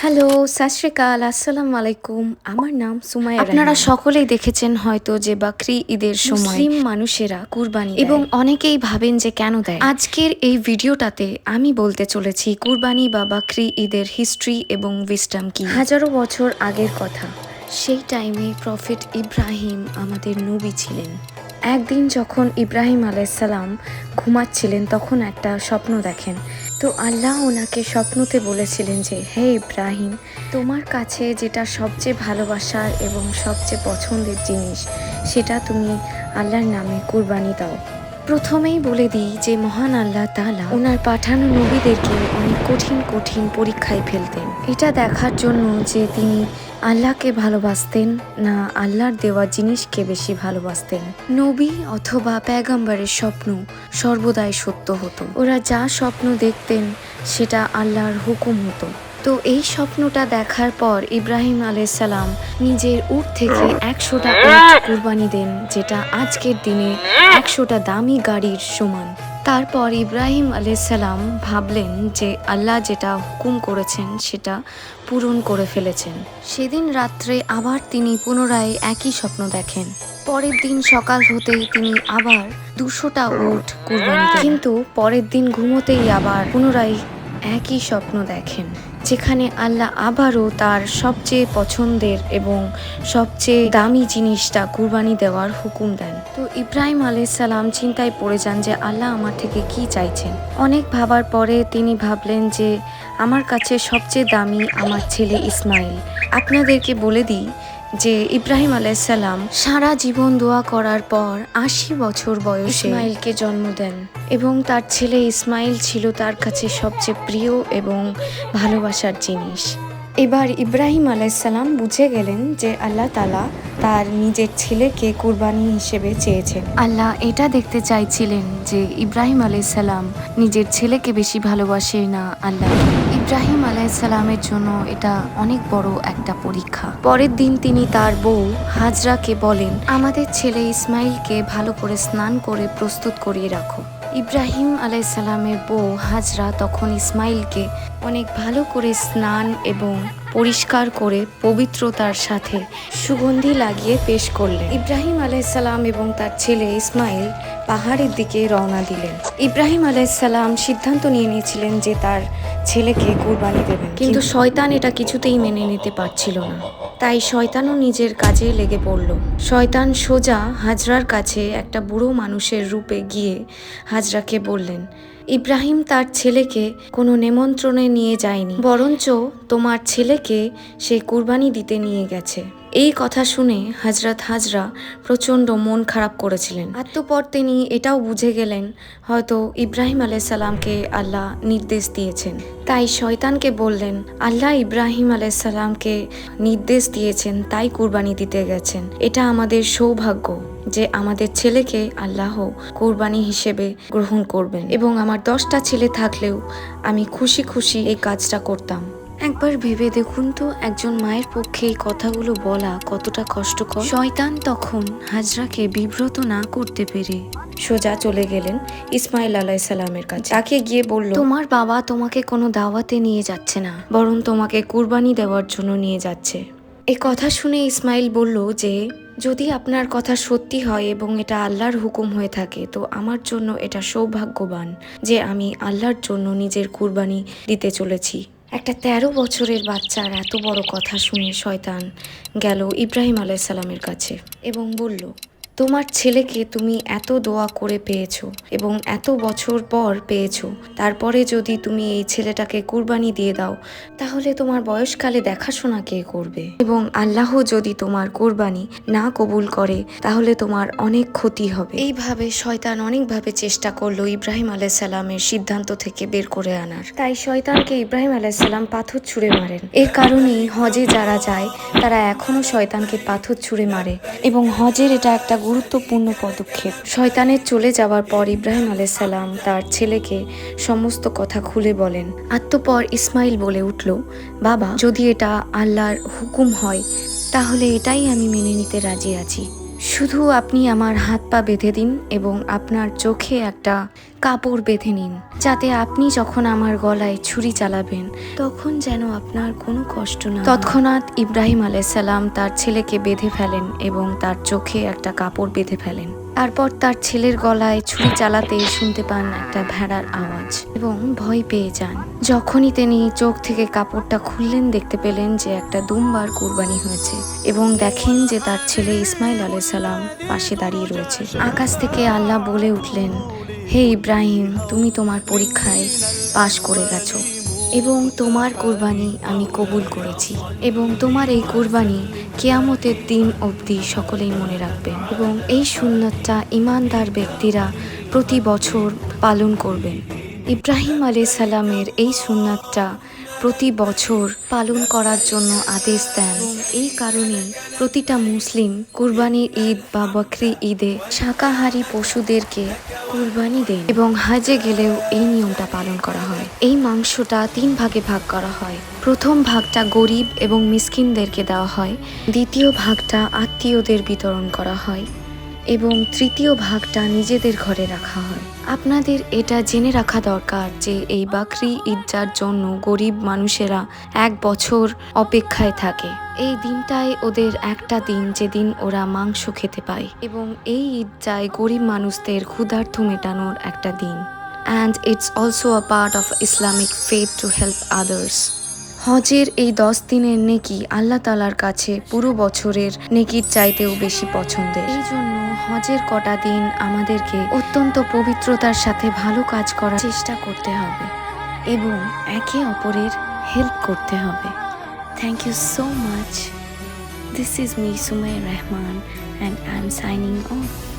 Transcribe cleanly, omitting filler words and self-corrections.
Hello, সত শ্রী আকাল, আসসালামু আলাইকুম। আমার নাম সুমাইয়া। আপনারা সকলেই দেখেছেন হয়তো যে বাকরি ঈদের সময় মুসলিম মানুষেরা কুরবানি এবং অনেকেই ভাবেন যে কেন দেয়। আজকের এই ভিডিওটাতে আমি বলতে চলেছি কুরবানি বা বাকরি ঈদের হিস্ট্রি এবং উইজডম কি। হাজারো বছর আগের কথা। সেই টাইমে প্রফেট ইব্রাহিম আমাদের নবী ছিলেন। একদিন যখন ইব্রাহিম আলাইসাল্লাম ঘুমাচ্ছিলেন তখন একটা স্বপ্ন দেখেন। তো আল্লাহ ওনাকে স্বপ্নতে বলেছিলেন যে হে ইব্রাহিম, তোমার কাছে যেটা সবচেয়ে ভালোবাসার এবং সবচেয়ে পছন্দের জিনিস সেটা তুমি আল্লাহর নামে কুরবানি দাও। প্রথমেই বলে দিই যে মহান আল্লাহ তাআলা ওনার পাঠানো নবীদেরকে অনেক কঠিন কঠিন পরীক্ষায় ফেলতেন, এটা দেখার জন্য যে তিনি আল্লাহকে ভালোবাসতেন না আল্লাহর দেওয়া জিনিসকে বেশি ভালোবাসতেন। নবী অথবা পেগম্বরের স্বপ্ন সর্বদাই সত্য হতো। ওরা যা স্বপ্ন দেখতেন সেটা আল্লাহর হুকুম হতো। তো এই স্বপ্নটা দেখার পর ইব্রাহিম আলাইসাল্লাম নিজের উট থেকে 100টা উট কুরবানি দেন, যেটা আজকের দিনে 100টা দামি গাড়ির সমান। তারপর ইব্রাহিম আলাইসাল্লাম ভাবলেন যে আল্লাহ যেটা হুকুম করেছেন সেটা পূরণ করে ফেলেছেন। সেদিন রাত্রে আবার তিনি পুনরায় একই স্বপ্ন দেখেন। পরের দিন সকাল হতেই তিনি আবার 200টা উট কুরবানি দেন। কিন্তু পরের দিন ঘুমোতেই আবার পুনরায় একই স্বপ্ন দেখেন, যেখানে আল্লাহ আবারও তার সবচেয়ে পছন্দের এবং সবচেয়ে দামি জিনিসটা কুরবানি দেওয়ার হুকুম দেন। তো ইব্রাহিম আলাইসাল্লাম চিন্তায় পড়ে যান যে আল্লাহ আমার থেকে কি চাইছেন। অনেক ভাবার পরে তিনি ভাবলেন যে আমার কাছে সবচেয়ে দামি আমার ছেলে ইসমাইল। আপনাদেরকে বলে দিই যে ইব্রাহিম আলাইসাল্লাম সারা জীবন দোয়া করার পর 80 বছর বয়সে ইসমাইলকে জন্ম দেন এবং তার ছেলে ইসমাইল ছিল তার কাছে সবচেয়ে প্রিয় এবং ভালোবাসার জিনিস। এবার ইব্রাহিম আলাইসাল্লাম বুঝে গেলেন যে আল্লাহ তাআলা তার নিজের ছেলেকে কুরবানি হিসেবে চেয়েছেন। আল্লাহ এটা দেখতে চাইছিলেন যে ইব্রাহিম আলাইসাল্লাম নিজের ছেলেকে বেশি ভালোবাসে না আল্লাহ। ইব্রাহিম আলাইসাল্লামের জন্য এটা অনেক বড় একটা পরীক্ষা। পরের দিন তিনি তার বউ হাজরাকে বলেন, আমাদের ছেলে ইসমাইলকে ভালো করে স্নান করে প্রস্তুত করিয়ে রাখো। ইব্রাহিম আলাইসাল্লামের বউ হাজরা তখন ইসমাইলকে অনেক ভালো করে স্নান এবং পরিষ্কার করে পবিত্রতার সাথে সুগন্ধি লাগিয়ে পেশ করলেন। ইব্রাহিম আলাইসাল্লাম এবং তার ছেলে ইসমাইল পাহাড়ের দিকে রওনা দিলেন। ইব্রাহিম আলাইসাল্লাম সিদ্ধান্ত নিয়ে নিয়েছিলেন যে তার ছেলেকে কুরবানি দেবেন, কিন্তু শয়তান এটা কিছুতেই মেনে নিতে পারছিল না। তাই শয়তানও নিজের কাজে লেগে পড়ল। শয়তান সোজা হাজরার কাছে একটা বুড়ো মানুষের রূপে গিয়ে হাজরাকে বললেন, ইব্রাহিম তার ছেলেকে কোনো নেমন্ত্রণে নিয়ে যায়নি, বরঞ্চ তোমার ছেলেকে সে কুরবানি দিতে নিয়ে গেছে। এই কথা শুনে হযরত হাজরা প্রচণ্ড মন খারাপ করেছিলেন। অতঃপর তিনি এটাও বুঝে গেলেন হয়তো ইব্রাহিম আলাইসাল্লামকে আল্লাহ নির্দেশ দিয়েছেন। তাই শয়তানকে বললেন, আল্লাহ ইব্রাহিম আলাইসাল্লামকে নির্দেশ দিয়েছেন তাই কুরবানি দিতে গেছেন। এটা আমাদের সৌভাগ্য যে আমাদের ছেলেকে আল্লাহ কোরবানি হিসেবে গ্রহণ করবেন, এবং আমার 10টা ছেলে থাকলেও আমি খুশি খুশি এই কাজটা করতাম। একবার ভেবে দেখুন তো একজন মায়ের পক্ষে এই কথাগুলো বলা কতটা কষ্টকর। শয়তান তখন হাজরাকে বিব্রত না করতে পেরে সোজা চলে গেলেন ইসমাইল আলাইসাল্লামের কাছে। তাকে গিয়ে বলল, তোমার বাবা তোমাকে কোনো দাওয়াতে নিয়ে যাচ্ছে না, বরং তোমাকে কুরবানি দেওয়ার জন্য নিয়ে যাচ্ছে। এই কথা শুনে ইসমাইল বলল যে যদি আপনার কথা সত্যি হয় এবং এটা আল্লাহর হুকুম হয়ে থাকে তো আমার জন্য এটা সৌভাগ্যবান যে আমি আল্লাহর জন্য নিজের কুরবানি দিতে চলেছি। একটা 13 বছরের বাচ্চার এত বড় কথা শুনে শয়তান গেল ইব্রাহিম আলাইসাল্লামের কাছে এবং বলল, তোমার ছেলেকে তুমি এত দোয়া করে পেয়েছো এবং এত বছর পর পেয়েছো, তারপরে যদি তুমি এই ছেলেটাকে কুরবানি দিয়ে দাও তাহলে তোমার বয়সকালে দেখাশোনা কে করবে, এবং আল্লাহ যদি তোমার কুরবানি না কবুল করে তাহলে তোমার অনেক ক্ষতি হবে। এইভাবে শয়তান অনেকভাবে চেষ্টা করলো ইব্রাহিম আলাইসাল্লামের সিদ্ধান্ত থেকে বের করে আনার। তাই শয়তানকে ইব্রাহিম আলাইসাল্লাম পাথর ছুঁড়ে মারেন। এর কারণেই হজে যারা যায় তারা এখনো শয়তানকে পাথর ছুঁড়ে মারে এবং হজের এটা একটা গুরুত্বপূর্ণ পদক্ষেপ। শয়তানের চলে যাওয়ার পর ইব্রাহিম আলাইসাল্লাম তার ছেলেকে সমস্ত কথা খুলে বলেন। অতঃপর ইসমাইল বলে উঠল, বাবা, যদি এটা আল্লাহর হুকুম হয় তাহলে এটাই আমি মেনে নিতে রাজি আছি। শুধু আপনি আমার হাত পা বেঁধে দিন এবং আপনার চোখে একটা কাপড় বেঁধে নিন, যাতে আপনি যখন আমার গলায় ছুরি চালাবেন তখন যেন আপনার কোনো কষ্ট না হয়। তৎক্ষণাৎ ইব্রাহিম আলাইসাল্লাম তার ছেলেকে বেঁধে ফেলেন এবং তার চোখে একটা কাপড় বেঁধে ফেলেন। তারপর তার ছেলের গলায় ছুরি চালাতেই শুনতে পান একটা ভেড়ার আওয়াজ এবং ভয় পেয়ে যান। যখনই তিনি চোখ থেকে কাপড়টা খুললেন দেখতে পেলেন যে একটা দুম্বার কুরবানি হয়েছে এবং দেখেন যে তার ছেলে ইসমাইল আলাইসাল্লাম পাশে দাঁড়িয়ে রয়েছে। আকাশ থেকে আল্লাহ বলে উঠলেন, হে ইব্রাহিম, তুমি তোমার পরীক্ষায় পাশ করে গেছো এবং তোমার কুরবানি আমি কবুল করেছি এবং তোমার এই কুরবানি কিয়ামতের দিন অবধি সকলেই মনে রাখবেন এবং এই সুন্নতটা ইমানদার ব্যক্তিরা প্রতি বছর পালন করবেন। ইব্রাহিম আলাইসাল্লামের এই সুন্নাতটা প্রতি বছর পালন করার জন্য আদেশ দেন। এই কারণেই প্রতিটা মুসলিম কুরবানির ঈদ বা বকরি ঈদে শাকাহারী পশুদেরকে কুরবানি দেন এবং হাজে গেলেও এই নিয়মটা পালন করা হয়। এই মাংসটা 3 ভাগে ভাগ করা হয়। প্রথম ভাগটা গরিব এবং মিসকিনদেরকে দেওয়া হয়, দ্বিতীয় ভাগটা আত্মীয়দের বিতরণ করা হয় এবং তৃতীয় ভাগটা নিজেদের ঘরে রাখা হয়। আপনাদের এটা জেনে রাখা দরকার যে এই বকরি ঈদটার জন্য গরিব মানুষেরা 1 বছর অপেক্ষায় থাকে। এই দিনটাই ওদের একটা দিন যেদিন ওরা মাংস খেতে পায় এবং এই ঈদটাই গরিব মানুষদের ক্ষুধার্ত মেটানোর একটা দিন। And it's also a part of Islamic faith to help others. হজের এই 10 দিনের নেকি আল্লাহ তাআলার কাছে পুরো বছরের নেকির চাইতেও বেশি পছন্দের। এই জন্য হজের কটা দিন আমাদেরকে অত্যন্ত পবিত্রতার সাথে ভালো কাজ করার চেষ্টা করতে হবে এবং একে অপরের হেল্প করতে হবে। Thank you so much. This is me Sumaiya Rahman and I'm signing off.